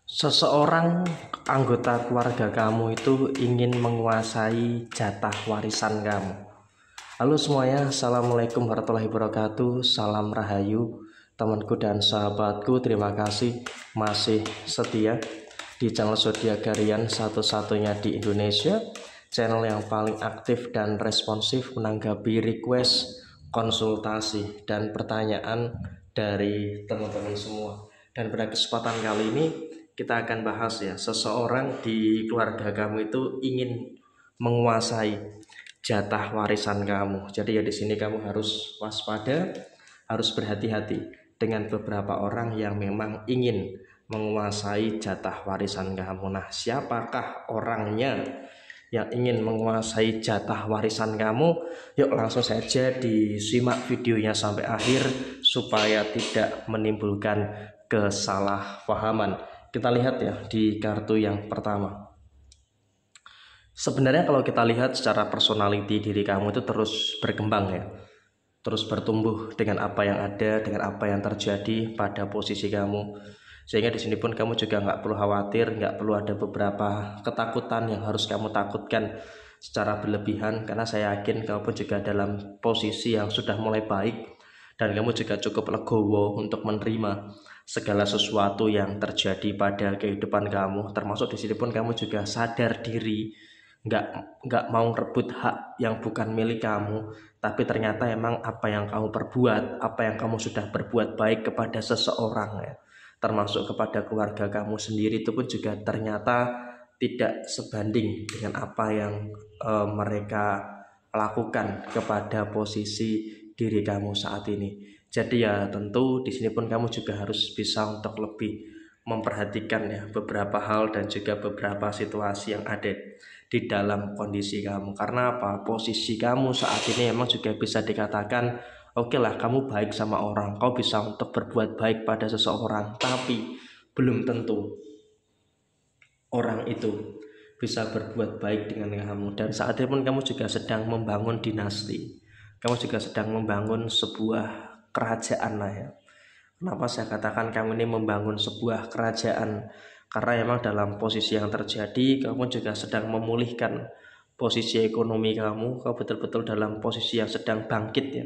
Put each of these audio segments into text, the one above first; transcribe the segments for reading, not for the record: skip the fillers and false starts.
Seseorang anggota keluarga kamu itu ingin menguasai jatah warisan kamu. Halo semuanya, assalamualaikum warahmatullahi wabarakatuh. Salam rahayu, temanku dan sahabatku. Terima kasih masih setia di channel Zodiak Harian satu-satunya di Indonesia, channel yang paling aktif dan responsif menanggapi request, konsultasi, dan pertanyaan dari teman-teman semua. Dan pada kesempatan kali ini kita akan bahas ya, seseorang di keluarga kamu itu ingin menguasai jatah warisan kamu. Jadi ya di sini kamu harus waspada, harus berhati-hati dengan beberapa orang yang memang ingin menguasai jatah warisan kamu. Nah, siapakah orangnya yang ingin menguasai jatah warisan kamu? Yuk langsung saja disimak videonya sampai akhir supaya tidak menimbulkan kesalahpahaman. Kita lihat ya di kartu yang pertama. Sebenarnya kalau kita lihat secara personality diri kamu itu terus berkembang ya, terus bertumbuh dengan apa yang ada, dengan apa yang terjadi pada posisi kamu. Sehingga di sini pun kamu juga nggak perlu khawatir, nggak perlu ada beberapa ketakutan yang harus kamu takutkan secara berlebihan, karena saya yakin kamu pun juga dalam posisi yang sudah mulai baik dan kamu juga cukup legowo untuk menerima segala sesuatu yang terjadi pada kehidupan kamu. Termasuk di sini pun kamu juga sadar diri, nggak mau rebut hak yang bukan milik kamu, tapi ternyata emang apa yang kamu perbuat, apa yang kamu sudah berbuat baik kepada seseorang ya, termasuk kepada keluarga kamu sendiri, itu pun juga ternyata tidak sebanding dengan apa yang mereka lakukan kepada posisi diri kamu saat ini. Jadi ya tentu di sini pun kamu juga harus bisa untuk lebih memperhatikan ya beberapa hal dan juga beberapa situasi yang ada di dalam kondisi kamu. Karena apa? Posisi kamu saat ini memang juga bisa dikatakan oke lah, kamu baik sama orang, kau bisa untuk berbuat baik pada seseorang, tapi belum tentu orang itu bisa berbuat baik dengan kamu. Dan saat ini pun kamu juga sedang membangun dinasti, kamu juga sedang membangun sebuah kerajaan lah ya. Kenapa saya katakan kamu ini membangun sebuah kerajaan? Karena memang dalam posisi yang terjadi, kamu juga sedang memulihkan posisi ekonomi kamu. Kamu betul-betul dalam posisi yang sedang bangkit ya,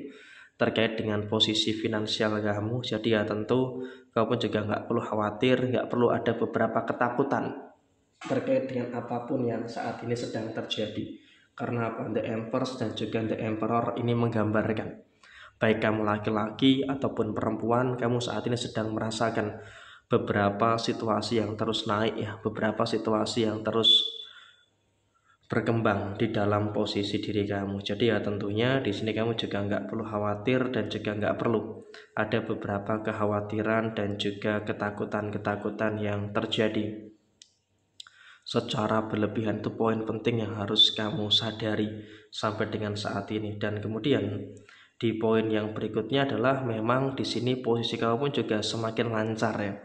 terkait dengan posisi finansial kamu. Jadi ya tentu kamu juga nggak perlu khawatir, nggak perlu ada beberapa ketakutan terkait dengan apapun yang saat ini sedang terjadi. Karena apa? The Empress dan juga The Emperor ini menggambarkan baik kamu laki-laki ataupun perempuan, kamu saat ini sedang merasakan beberapa situasi yang terus naik ya, beberapa situasi yang terus berkembang di dalam posisi diri kamu. Jadi ya tentunya di sini kamu juga nggak perlu khawatir dan juga nggak perlu ada beberapa kekhawatiran dan juga ketakutan-ketakutan yang terjadi secara berlebihan. Itu poin penting yang harus kamu sadari sampai dengan saat ini. Dan kemudian di poin yang berikutnya adalah memang di sini posisi kamu pun juga semakin lancar ya,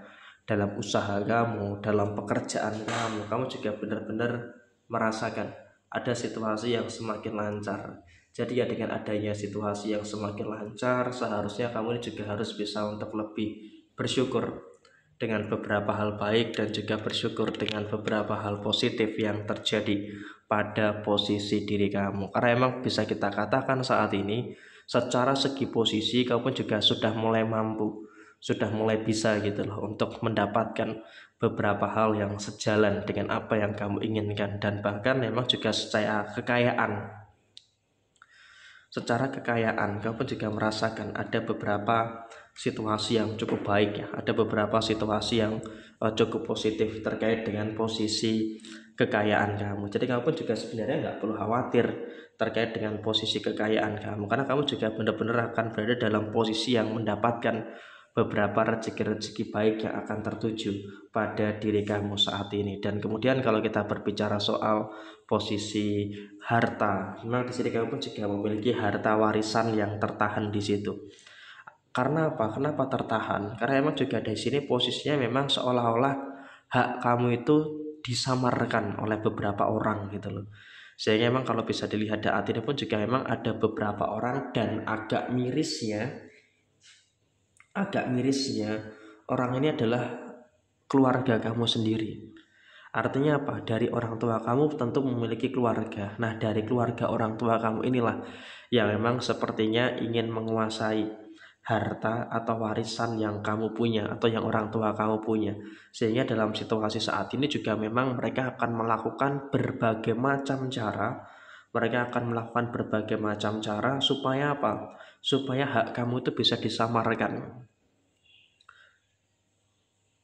dalam usaha kamu, dalam pekerjaan kamu. Kamu juga benar-benar merasakan ada situasi yang semakin lancar. Jadi ya dengan adanya situasi yang semakin lancar, seharusnya kamu juga harus bisa untuk lebih bersyukur dengan beberapa hal baik dan juga bersyukur dengan beberapa hal positif yang terjadi pada posisi diri kamu. Karena emang bisa kita katakan saat ini secara segi posisi kamu pun juga sudah mulai mampu, sudah mulai bisa gitu loh untuk mendapatkan beberapa hal yang sejalan dengan apa yang kamu inginkan. Dan bahkan memang juga secara kekayaan kamu pun juga merasakan ada beberapa situasi yang cukup baik ya, ada beberapa situasi yang cukup positif terkait dengan posisi kekayaan kamu. Jadi kamu pun juga sebenarnya nggak perlu khawatir terkait dengan posisi kekayaan kamu, karena kamu juga benar-benar akan berada dalam posisi yang mendapatkan beberapa rezeki-rezeki baik yang akan tertuju pada diri kamu saat ini. Dan kemudian kalau kita berbicara soal posisi harta, memang di sini kamu pun juga memiliki harta warisan yang tertahan di situ. Karena apa? Kenapa tertahan? Karena emang juga di sini posisinya memang seolah-olah hak kamu itu disamarkan oleh beberapa orang gitu loh. Sehingga memang kalau bisa dilihat saat ini pun juga memang ada beberapa orang, dan agak mirisnya orang ini adalah keluarga kamu sendiri. Artinya apa? Dari orang tua kamu tentu memiliki keluarga. Nah, dari keluarga orang tua kamu inilah yang memang sepertinya ingin menguasai harta atau warisan yang kamu punya atau yang orang tua kamu punya. Sehingga dalam situasi saat ini juga memang mereka akan melakukan berbagai macam cara. Mereka akan melakukan berbagai macam cara supaya apa? Supaya hak kamu itu bisa disamarkan,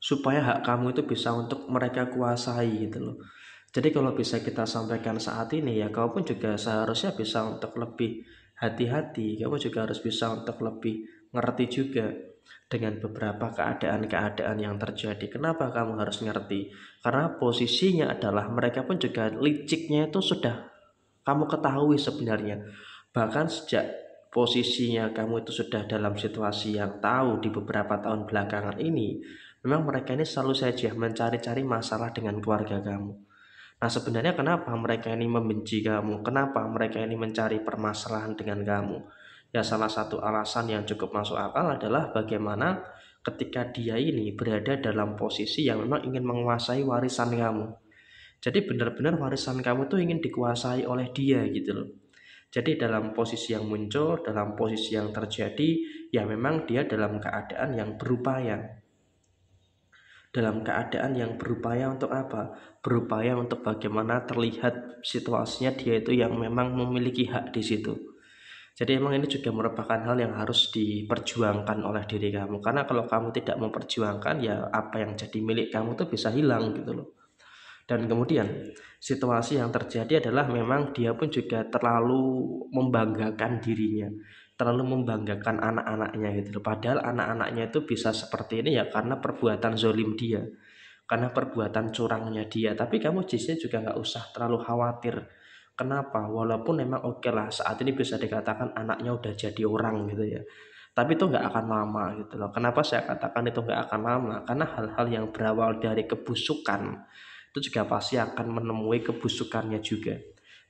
supaya hak kamu itu bisa untuk mereka kuasai gitu loh. Jadi kalau bisa kita sampaikan saat ini ya, kamu pun juga seharusnya bisa untuk lebih hati-hati, kamu juga harus bisa untuk lebih ngerti juga dengan beberapa keadaan-keadaan yang terjadi. Kenapa kamu harus ngerti? Karena posisinya adalah mereka pun juga liciknya itu sudah kamu ketahui sebenarnya. Bahkan sejak posisinya kamu itu sudah dalam situasi yang tahu di beberapa tahun belakangan ini, memang mereka ini selalu saja mencari-cari masalah dengan keluarga kamu. Nah, sebenarnya kenapa mereka ini membenci kamu? Kenapa mereka ini mencari permasalahan dengan kamu? Ya, salah satu alasan yang cukup masuk akal adalah bagaimana ketika dia ini berada dalam posisi yang memang ingin menguasai warisan kamu. Jadi benar-benar warisan kamu tuh ingin dikuasai oleh dia gitu loh. Jadi dalam posisi yang muncul, dalam posisi yang terjadi, ya memang dia dalam keadaan yang berupaya. Dalam keadaan yang berupaya untuk apa? Berupaya untuk bagaimana terlihat situasinya dia itu yang memang memiliki hak di situ. Jadi emang ini juga merupakan hal yang harus diperjuangkan oleh diri kamu. Karena kalau kamu tidak memperjuangkan, ya apa yang jadi milik kamu tuh bisa hilang gitu loh. Dan kemudian situasi yang terjadi adalah memang dia pun juga terlalu membanggakan dirinya, terlalu membanggakan anak-anaknya gitu loh. Padahal anak-anaknya itu bisa seperti ini ya karena perbuatan zolim dia, karena perbuatan curangnya dia. Tapi kamu justru juga nggak usah terlalu khawatir. Kenapa? Walaupun memang oke lah saat ini bisa dikatakan anaknya udah jadi orang gitu ya. Tapi itu nggak akan lama gitu loh. Kenapa saya katakan itu nggak akan lama? Karena hal-hal yang berawal dari kebusukan itu juga pasti akan menemui kebusukannya juga.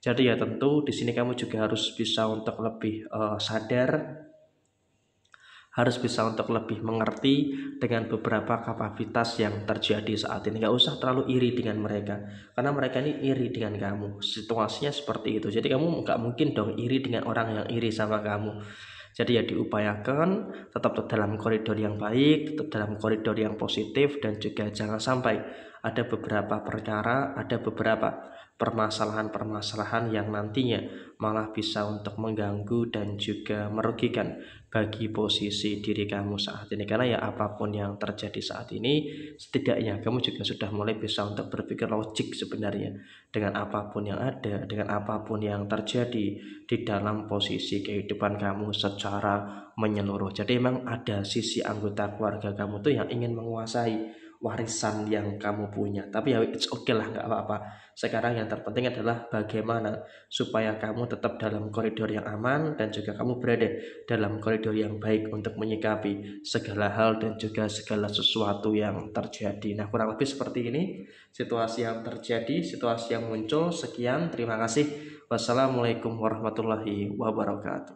Jadi ya tentu di sini kamu juga harus bisa untuk lebih sadar, harus bisa untuk lebih mengerti dengan beberapa kapasitas yang terjadi saat ini. Gak usah terlalu iri dengan mereka, karena mereka ini iri dengan kamu. Situasinya seperti itu. Jadi kamu nggak mungkin dong iri dengan orang yang iri sama kamu. Jadi ya diupayakan tetap dalam koridor yang baik, tetap dalam koridor yang positif, dan juga jangan sampai ada beberapa perkara, ada beberapa permasalahan-permasalahan yang nantinya malah bisa untuk mengganggu dan juga merugikan bagi posisi diri kamu saat ini. Karena ya apapun yang terjadi saat ini, setidaknya kamu juga sudah mulai bisa untuk berpikir logik sebenarnya dengan apapun yang ada, dengan apapun yang terjadi di dalam posisi kehidupan kamu secara menyeluruh. Jadi memang ada sisi anggota keluarga kamu tuh yang ingin menguasai warisan yang kamu punya. Tapi ya it's okay lah, nggak apa-apa. Sekarang yang terpenting adalah bagaimana supaya kamu tetap dalam koridor yang aman dan juga kamu berada dalam koridor yang baik untuk menyikapi segala hal dan juga segala sesuatu yang terjadi. Nah, kurang lebih seperti ini situasi yang terjadi, situasi yang muncul. Sekian, terima kasih. Wassalamualaikum warahmatullahi wabarakatuh.